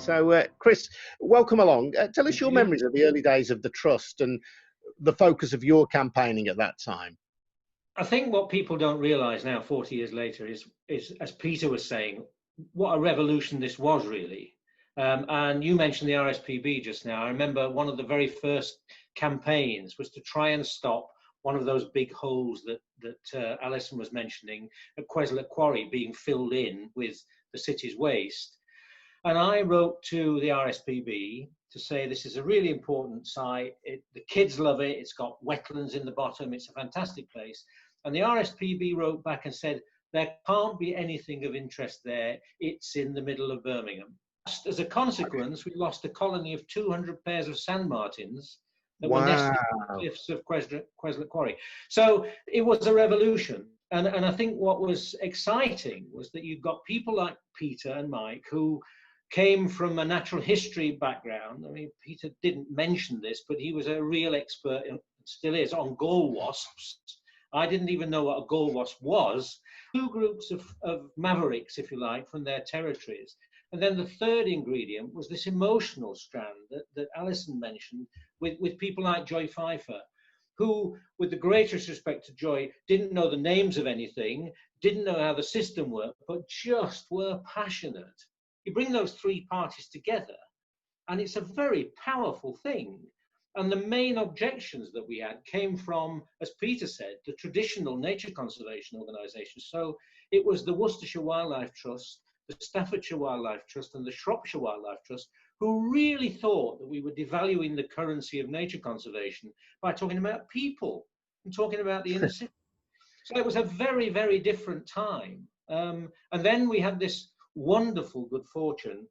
So, Chris, welcome along. Tell us your memories of the early days of the Trust and the focus of your campaigning at that time. I think what people don't realise now, 40 years later, is as Peter was saying, what a revolution this was really. And you mentioned the RSPB just now. I remember one of the very first campaigns was to try and stop one of those big holes that Alison was mentioning at Queslett Quarry being filled in with the city's waste. And I wrote to the RSPB to say this is a really important site. The kids love it. It's got wetlands in the bottom. It's a fantastic place. And the RSPB wrote back and said, there can't be anything of interest there. It's in the middle of Birmingham. As a consequence, we lost a colony of 200 pairs of sand martins that were nested in the cliffs of Queslett Quarry. So it was a revolution. And I think what was exciting was that you've got people like Peter and Mike who came from a natural history background. I mean, Peter didn't mention this, but he was a real expert, and still is, on gall wasps. I didn't even know what a gall wasp was. Two groups of mavericks, if you like, from their territories. And then the third ingredient was this emotional strand that Alison mentioned with people like Joy Pfeiffer, who, with the greatest respect to Joy, didn't know the names of anything, didn't know how the system worked, but just were passionate. You bring those three parties together, and it's a very powerful thing. And the main objections that we had came from, as Peter said, the traditional nature conservation organisations. So it was the Worcestershire Wildlife Trust, the Staffordshire Wildlife Trust, and the Shropshire Wildlife Trust, who really thought that we were devaluing the currency of nature conservation by talking about people and talking about the inner city. So it was a very, very different time. And then we had this wonderful good fortune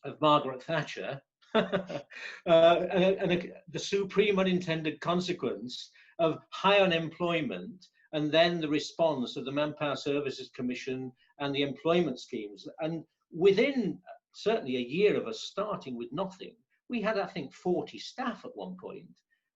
of Margaret Thatcher, and the supreme unintended consequence of high unemployment, and then the response of the Manpower Services Commission and the employment schemes. And within certainly a year of us starting with nothing, we had, I think, 40 staff at one point.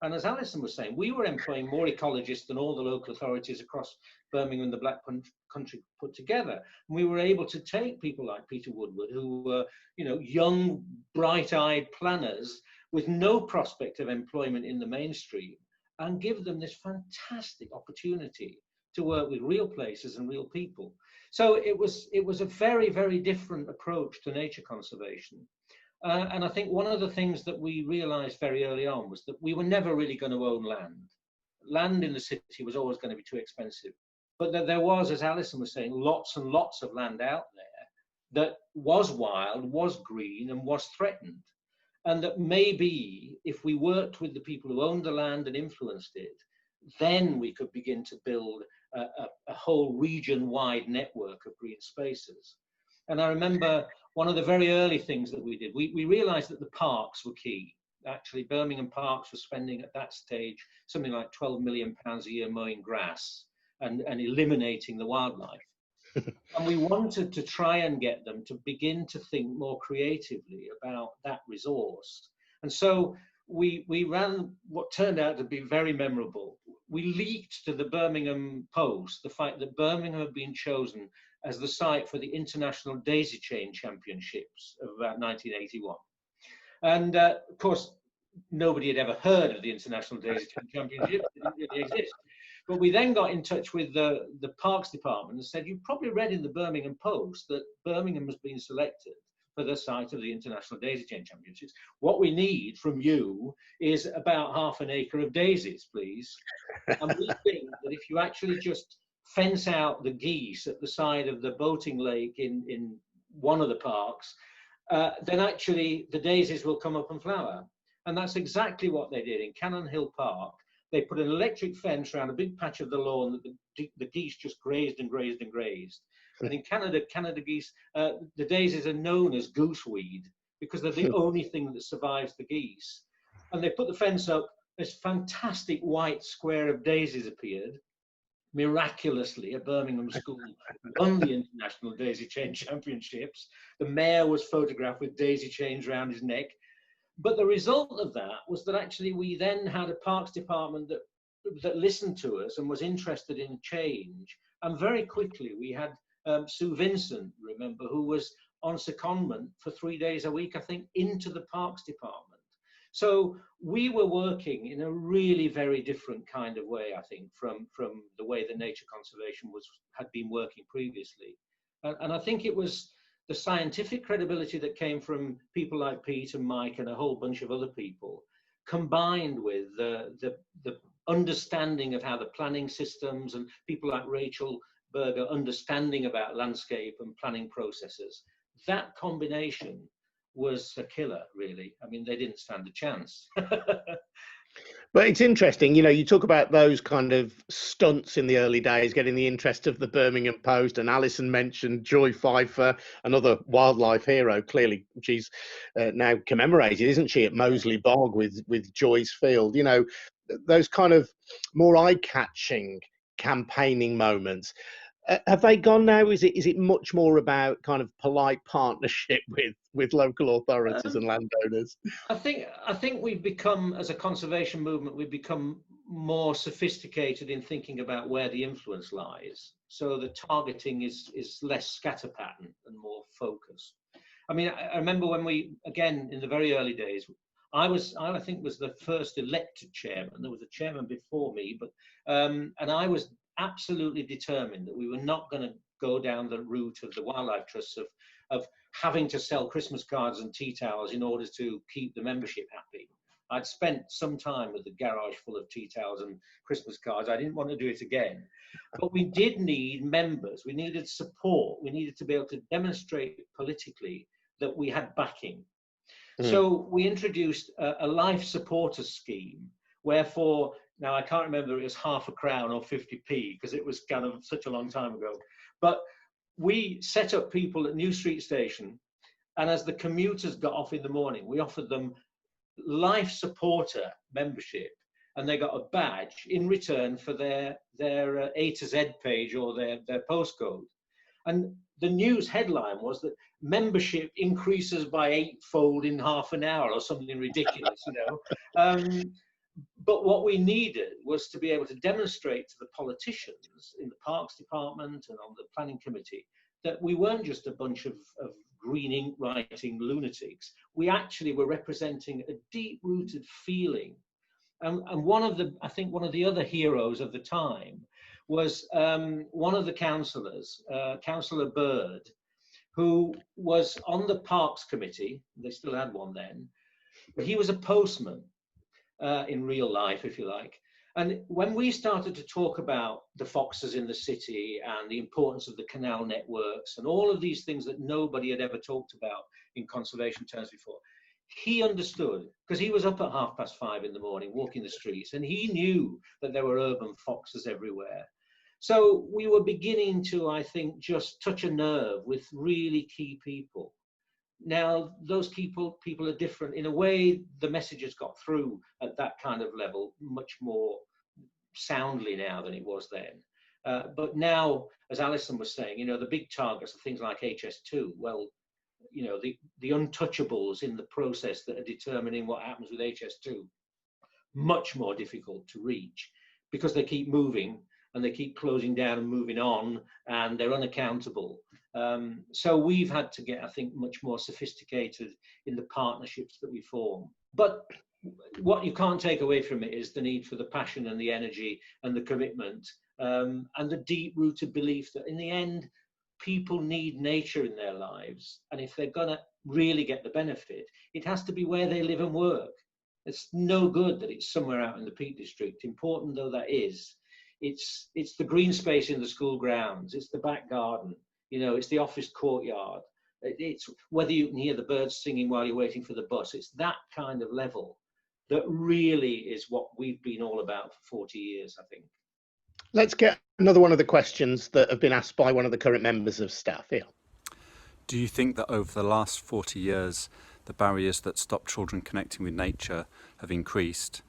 And as Alison was saying, we were employing more ecologists than all the local authorities across Birmingham and the Black Country put together. And we were able to take people like Peter Woodward, who were, young, bright-eyed planners with no prospect of employment in the mainstream, and give them this fantastic opportunity to work with real places and real people. So it was a very, very different approach to nature conservation. And I think one of the things that we realized very early on was that we were never really going to own land. Land in the city was always going to be too expensive. But that there was, as Alison was saying, lots and lots of land out there that was wild, was green, and was threatened. And that maybe if we worked with the people who owned the land and influenced it, then we could begin to build a whole region-wide network of green spaces. And I remember one of the very early things that we did, we realized that the parks were key. Actually, Birmingham Parks was spending at that stage something like £12 million a year mowing grass and eliminating the wildlife. And we wanted to try and get them to begin to think more creatively about that resource. And so we ran what turned out to be very memorable. We leaked to the Birmingham Post the fact that Birmingham had been chosen as the site for the International Daisy Chain Championships of about 1981. And of course, nobody had ever heard of the International Daisy Chain Championships. It didn't really exist. But we then got in touch with the Parks Department and said, you've probably read in the Birmingham Post that Birmingham has been selected for the site of the International Daisy Chain Championships. What we need from you is about half an acre of daisies, please. And we think that if you actually just fence out the geese at the side of the boating lake in one of the parks, then actually the daisies will come up and flower. And that's exactly what they did in Cannon Hill Park. They put an electric fence around a big patch of the lawn that the geese just grazed and grazed and grazed. And in Canada geese, the daisies are known as gooseweed because they're the only thing that survives the geese. And they put the fence up, this fantastic white square of daisies appeared. Miraculously, a Birmingham school won the International Daisy Chain Championships. The mayor was photographed with daisy chains around his neck. But the result of that was that actually we then had a parks department that listened to us and was interested in change. And very quickly we had Sue Vincent, remember, who was on secondment for 3 days a week, I think, into the Parks Department. So we were working in a really very different kind of way, I think, from the way that nature conservation had been working previously. And I think it was the scientific credibility that came from people like Pete and Mike and a whole bunch of other people, combined with the understanding of how the planning systems and people like Rachel Berger understanding about landscape and planning processes. That combination was a killer, really. I mean, they didn't stand a chance. But it's interesting, you know, you talk about those kind of stunts in the early days, getting the interest of the Birmingham Post, and Alison mentioned Joy Pfeiffer, another wildlife hero. Clearly, she's now commemorated, isn't she, at Moseley Bog with Joy's Field? You know, those kind of more eye-catching campaigning moments. Have they gone now? Is it much more about kind of polite partnership with local authorities and landowners? I think we've become, as a conservation movement, we've become more sophisticated in thinking about where the influence lies. So the targeting is less scatterpattern and more focused. I mean, I remember when we, again, in the very early days, I think was the first elected chairman. There was a chairman before me, but and I was absolutely determined that we were not going to go down the route of the wildlife trusts of having to sell Christmas cards and tea towels in order to keep the membership happy. I'd spent some time with the garage full of tea towels and Christmas cards. I didn't want to do it again. But we did need members. We needed support. We needed to be able to demonstrate politically that we had backing. So we introduced a life supporter scheme, wherefore, now I can't remember it was £0.50 or 50p, because it was kind of such a long time ago. But we set up people at New Street Station, and as the commuters got off in the morning, we offered them life supporter membership, and they got a badge in return for their A to Z page or their postcode. And the news headline was that membership increases by 8-fold in half an hour or something ridiculous, you know. But what we needed was to be able to demonstrate to the politicians in the Parks Department and on the planning committee that we weren't just a bunch of green ink writing lunatics. We actually were representing a deep-rooted feeling. And I think one of the other heroes of the time was one of the councillors, Councillor Bird, who was on the Parks Committee. They still had one then. But he was a postman in real life, if you like. And when we started to talk about the foxes in the city and the importance of the canal networks and all of these things that nobody had ever talked about in conservation terms before, he understood, because he was up at 5:30 in the morning walking the streets, and he knew that there were urban foxes everywhere. So we were beginning to, I think, just touch a nerve with really key people. Now, those people are different. In a way, the message has got through at that kind of level much more soundly now than it was then. But now, as Alison was saying, you know, the big targets are things like HS2. Well, you know, the untouchables in the process that are determining what happens with HS2, much more difficult to reach because they keep moving and they keep closing down and moving on, and they're unaccountable. So we've had to get, I think, much more sophisticated in the partnerships that we form. But what you can't take away from it is the need for the passion and the energy and the commitment, and the deep-rooted belief that in the end, people need nature in their lives. And if they're going to really get the benefit, it has to be where they live and work. It's no good that it's somewhere out in the Peak District, important though that is. It's the green space in the school grounds, it's the back garden, you know, it's the office courtyard, it's whether you can hear the birds singing while you're waiting for the bus. It's that kind of level that really is what we've been all about for 40 years, I think. Let's get another one of the questions that have been asked by one of the current members of staff here. Do you think that over the last 40 years, the barriers that stop children connecting with nature have increased?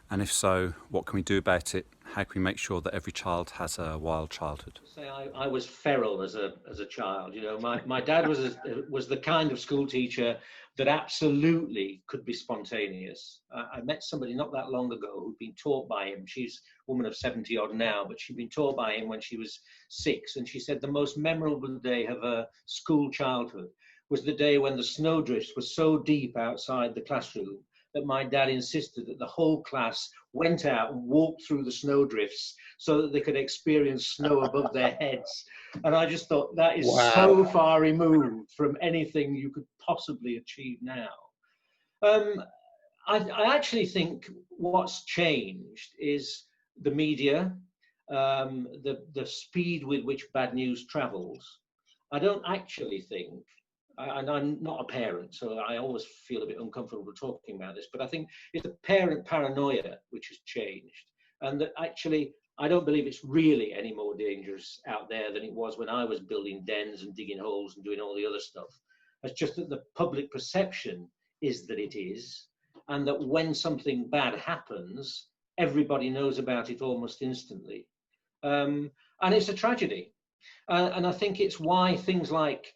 And if so, what can we do about it? How can we make sure that every child has a wild childhood? I was feral as a child. You know, my dad was the kind of school teacher that absolutely could be spontaneous. I met somebody not that long ago who'd been taught by him. She's a woman of 70 odd now, but she'd been taught by him when she was 6. And she said the most memorable day of her school childhood was the day when the snowdrifts were so deep outside the classroom that my dad insisted that the whole class went out and walked through the snowdrifts so that they could experience snow above their heads. And I just thought that is so far removed from anything you could possibly achieve now. I actually think what's changed is the media, the speed with which bad news travels. I don't actually think, and I'm not a parent, so I always feel a bit uncomfortable talking about this, but I think it's the parent paranoia which has changed. And that actually, I don't believe it's really any more dangerous out there than it was when I was building dens and digging holes and doing all the other stuff. It's just that the public perception is that it is, and that when something bad happens, everybody knows about it almost instantly. And it's a tragedy. And I think it's why things like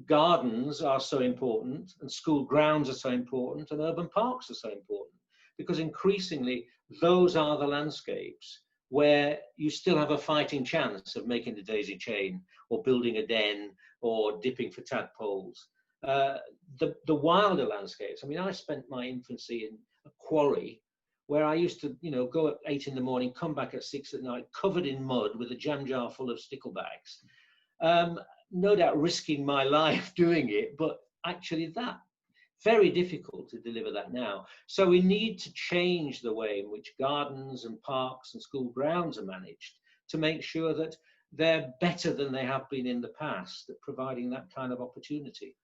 gardens are so important, and school grounds are so important, and urban parks are so important, because increasingly those are the landscapes where you still have a fighting chance of making the daisy chain or building a den or dipping for tadpoles. The wilder landscapes, I mean, I spent my infancy in a quarry where I used to, go at 8 in the morning, come back at 6 at night, covered in mud with a jam jar full of sticklebacks. No doubt risking my life doing it, but actually that, very difficult to deliver that now. So we need to change the way in which gardens and parks and school grounds are managed to make sure that they're better than they have been in the past at providing that kind of opportunity.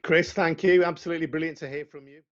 Chris, thank you. Absolutely brilliant to hear from you.